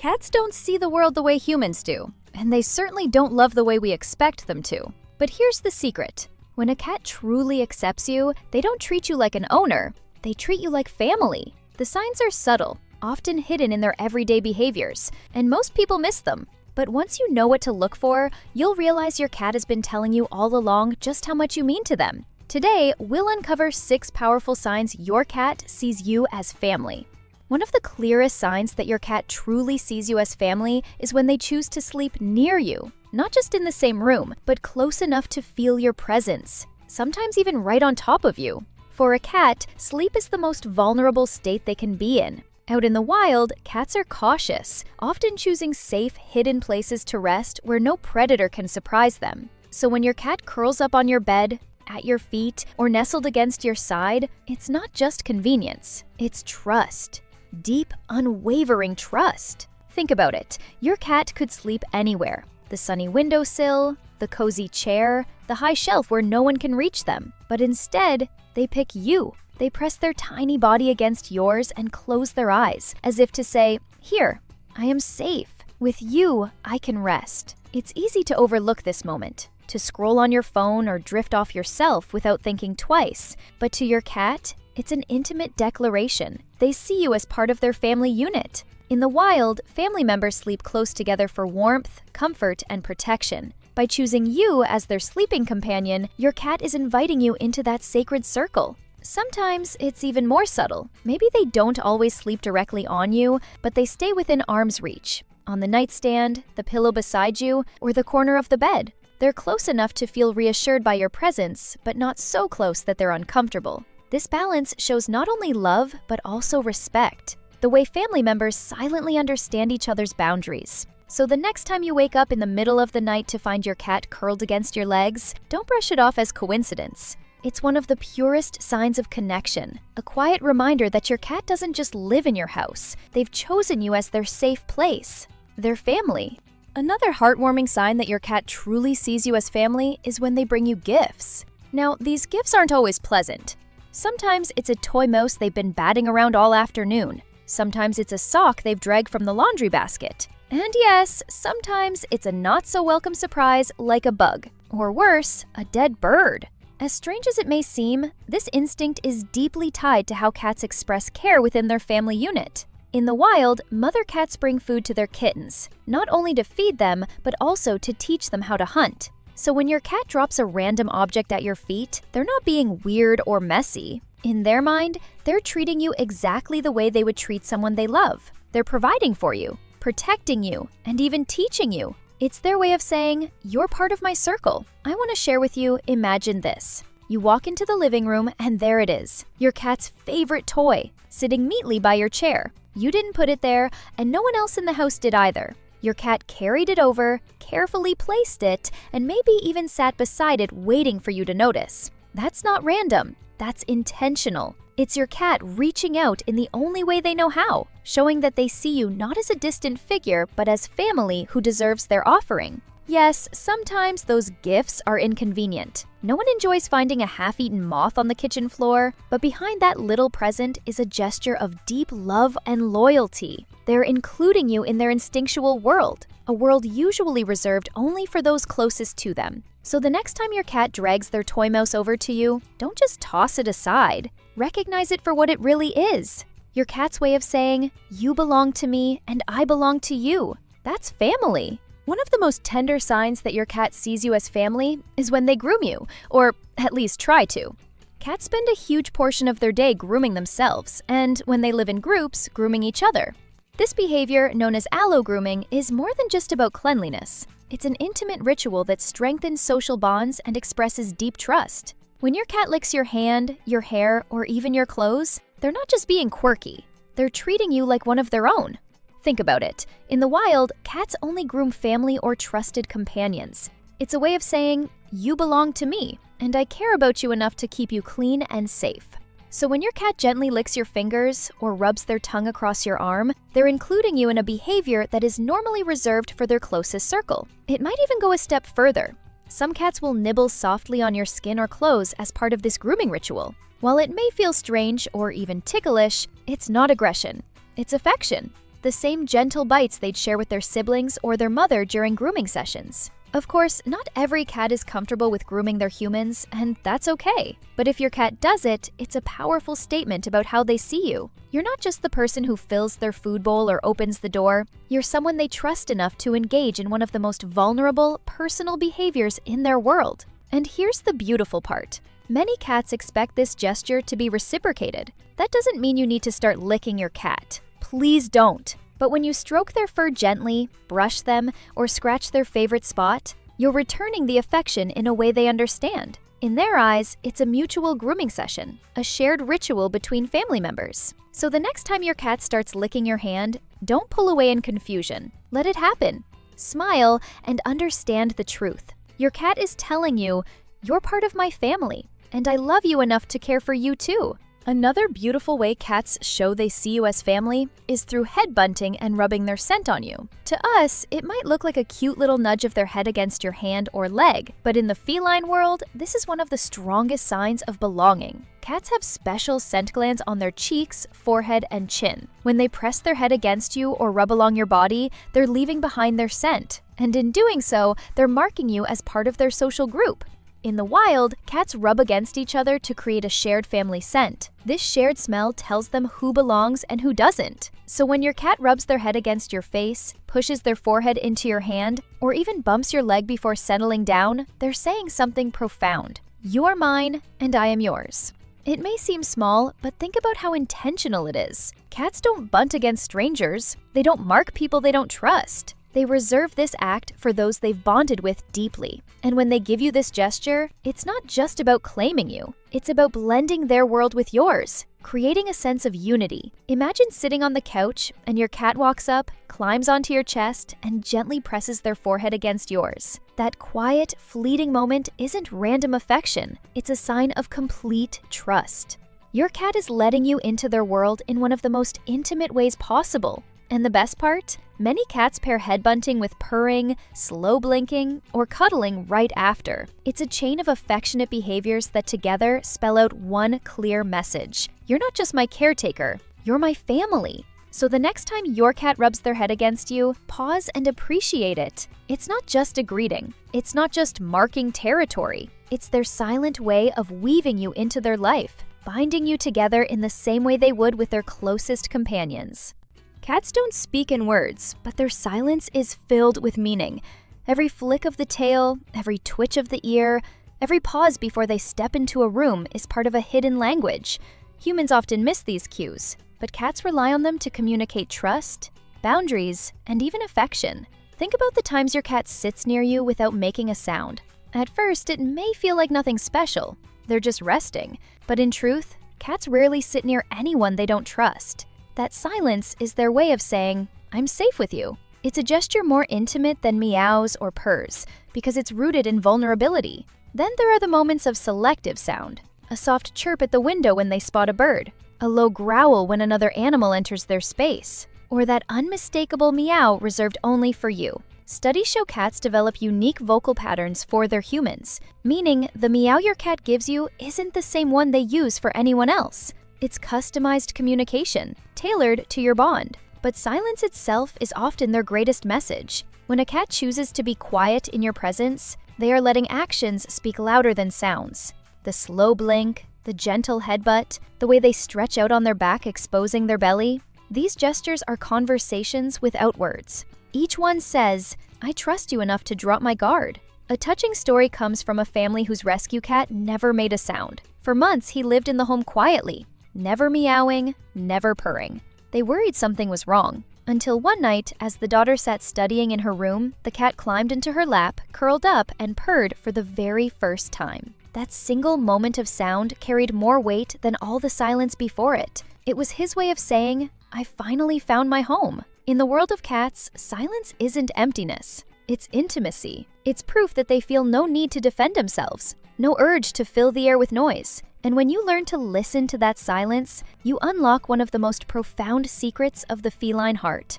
Cats don't see the world the way humans do, and they certainly don't love the way we expect them to. But here's the secret. When a cat truly accepts you, they don't treat you like an owner, they treat you like family. The signs are subtle, often hidden in their everyday behaviors, and most people miss them. But once you know what to look for, you'll realize your cat has been telling you all along just how much you mean to them. Today, we'll uncover 6 powerful signs your cat sees you as family. One of the clearest signs that your cat truly sees you as family is when they choose to sleep near you. Not just in the same room, but close enough to feel your presence, sometimes even right on top of you. For a cat, sleep is the most vulnerable state they can be in. Out in the wild, cats are cautious, often choosing safe, hidden places to rest where no predator can surprise them. So when your cat curls up on your bed, at your feet, or nestled against your side, it's not just convenience, it's trust. Deep, unwavering trust. Think about it. Your cat could sleep anywhere. The sunny windowsill, the cozy chair, the high shelf where no one can reach them. But instead, they pick you. They press their tiny body against yours and close their eyes, as if to say, "Here, I am safe. With you, I can rest." It's easy to overlook this moment, to scroll on your phone or drift off yourself without thinking twice. But to your cat, it's an intimate declaration. They see you as part of their family unit. In the wild, family members sleep close together for warmth, comfort, and protection. By choosing you as their sleeping companion, your cat is inviting you into that sacred circle. Sometimes it's even more subtle. Maybe they don't always sleep directly on you, but they stay within arm's reach. On the nightstand, the pillow beside you, or the corner of the bed. They're close enough to feel reassured by your presence, but not so close that they're uncomfortable. This balance shows not only love, but also respect, the way family members silently understand each other's boundaries. So the next time you wake up in the middle of the night to find your cat curled against your legs, don't brush it off as coincidence. It's one of the purest signs of connection, a quiet reminder that your cat doesn't just live in your house, they've chosen you as their safe place, their family. Another heartwarming sign that your cat truly sees you as family is when they bring you gifts. Now, these gifts aren't always pleasant. Sometimes it's a toy mouse they've been batting around all afternoon. Sometimes it's a sock they've dragged from the laundry basket. And yes, sometimes it's a not-so-welcome surprise like a bug. Or worse, a dead bird. As strange as it may seem, this instinct is deeply tied to how cats express care within their family unit. In the wild, mother cats bring food to their kittens, not only to feed them, but also to teach them how to hunt. So when your cat drops a random object at your feet, they're not being weird or messy. In their mind, they're treating you exactly the way they would treat someone they love. They're providing for you, protecting you, and even teaching you. It's their way of saying, "You're part of my circle." I want to share with you, imagine this. You walk into the living room and there it is, your cat's favorite toy, sitting neatly by your chair. You didn't put it there, and no one else in the house did either. Your cat carried it over, carefully placed it, and maybe even sat beside it waiting for you to notice. That's not random, that's intentional. It's your cat reaching out in the only way they know how, showing that they see you not as a distant figure, but as family who deserves their offering. Yes, sometimes those gifts are inconvenient. No one enjoys finding a half-eaten moth on the kitchen floor, but behind that little present is a gesture of deep love and loyalty. They're including you in their instinctual world, a world usually reserved only for those closest to them. So the next time your cat drags their toy mouse over to you, don't just toss it aside. Recognize it for what it really is. Your cat's way of saying, "You belong to me and I belong to you." That's family. One of the most tender signs that your cat sees you as family is when they groom you, or at least try to. Cats spend a huge portion of their day grooming themselves, and when they live in groups, grooming each other. This behavior, known as allo grooming, is more than just about cleanliness. It's an intimate ritual that strengthens social bonds and expresses deep trust. When your cat licks your hand, your hair, or even your clothes, they're not just being quirky. They're treating you like one of their own. Think about it. In the wild, cats only groom family or trusted companions. It's a way of saying, "You belong to me, and I care about you enough to keep you clean and safe." So when your cat gently licks your fingers or rubs their tongue across your arm, they're including you in a behavior that is normally reserved for their closest circle. It might even go a step further. Some cats will nibble softly on your skin or clothes as part of this grooming ritual. While it may feel strange or even ticklish, it's not aggression. It's affection. the same gentle bites they'd share with their siblings or their mother during grooming sessions. Of course, not every cat is comfortable with grooming their humans, and that's okay. But if your cat does it, it's a powerful statement about how they see you. You're not just the person who fills their food bowl or opens the door. You're someone they trust enough to engage in one of the most vulnerable, personal behaviors in their world. And here's the beautiful part. Many cats expect this gesture to be reciprocated. That doesn't mean you need to start licking your cat. Please don't. But when you stroke their fur gently, brush them, or scratch their favorite spot, you're returning the affection in a way they understand. In their eyes, it's a mutual grooming session, a shared ritual between family members. So the next time your cat starts licking your hand, don't pull away in confusion. Let it happen. Smile and understand the truth. Your cat is telling you, "You're part of my family, and I love you enough to care for you too." Another beautiful way cats show they see you as family is through head bunting and rubbing their scent on you. To us, it might look like a cute little nudge of their head against your hand or leg, but in the feline world, this is one of the strongest signs of belonging. Cats have special scent glands on their cheeks, forehead, and chin. When they press their head against you or rub along your body, they're leaving behind their scent. And in doing so, they're marking you as part of their social group. In the wild, cats rub against each other to create a shared family scent. This shared smell tells them who belongs and who doesn't. So when your cat rubs their head against your face, pushes their forehead into your hand, or even bumps your leg before settling down, they're saying something profound. You're mine, and I am yours. It may seem small, but think about how intentional it is. Cats don't bunt against strangers. They don't mark people they don't trust. They reserve this act for those they've bonded with deeply. And when they give you this gesture, it's not just about claiming you. It's about blending their world with yours, creating a sense of unity. Imagine sitting on the couch and your cat walks up, climbs onto your chest, and gently presses their forehead against yours. That quiet, fleeting moment isn't random affection. It's a sign of complete trust. Your cat is letting you into their world in one of the most intimate ways possible. And the best part? Many cats pair head bunting with purring, slow blinking, or cuddling right after. It's a chain of affectionate behaviors that together spell out one clear message. You're not just my caretaker, you're my family. So the next time your cat rubs their head against you, pause and appreciate it. It's not just a greeting. It's not just marking territory. It's their silent way of weaving you into their life, binding you together in the same way they would with their closest companions. Cats don't speak in words, but their silence is filled with meaning. Every flick of the tail, every twitch of the ear, every pause before they step into a room is part of a hidden language. Humans often miss these cues, but cats rely on them to communicate trust, boundaries, and even affection. Think about the times your cat sits near you without making a sound. At first, it may feel like nothing special. They're just resting. But in truth, cats rarely sit near anyone they don't trust. That silence is their way of saying, "I'm safe with you." It's a gesture more intimate than meows or purrs, because it's rooted in vulnerability. Then there are the moments of selective sound. A soft chirp at the window when they spot a bird, a low growl when another animal enters their space, or that unmistakable meow reserved only for you. Studies show cats develop unique vocal patterns for their humans, meaning the meow your cat gives you isn't the same one they use for anyone else. It's customized communication, tailored to your bond. But silence itself is often their greatest message. When a cat chooses to be quiet in your presence, they are letting actions speak louder than sounds. The slow blink, the gentle headbutt, the way they stretch out on their back exposing their belly, these gestures are conversations without words. Each one says, "I trust you enough to drop my guard." A touching story comes from a family whose rescue cat never made a sound. For months, he lived in the home quietly, never meowing, never purring. They worried something was wrong, until one night, as the daughter sat studying in her room, the cat climbed into her lap, curled up, and purred for the very first time. That single moment of sound carried more weight than all the silence before it. It was his way of saying, "I finally found my home." In the world of cats, silence isn't emptiness. It's intimacy. It's proof that they feel no need to defend themselves, no urge to fill the air with noise. And when you learn to listen to that silence, you unlock one of the most profound secrets of the feline heart.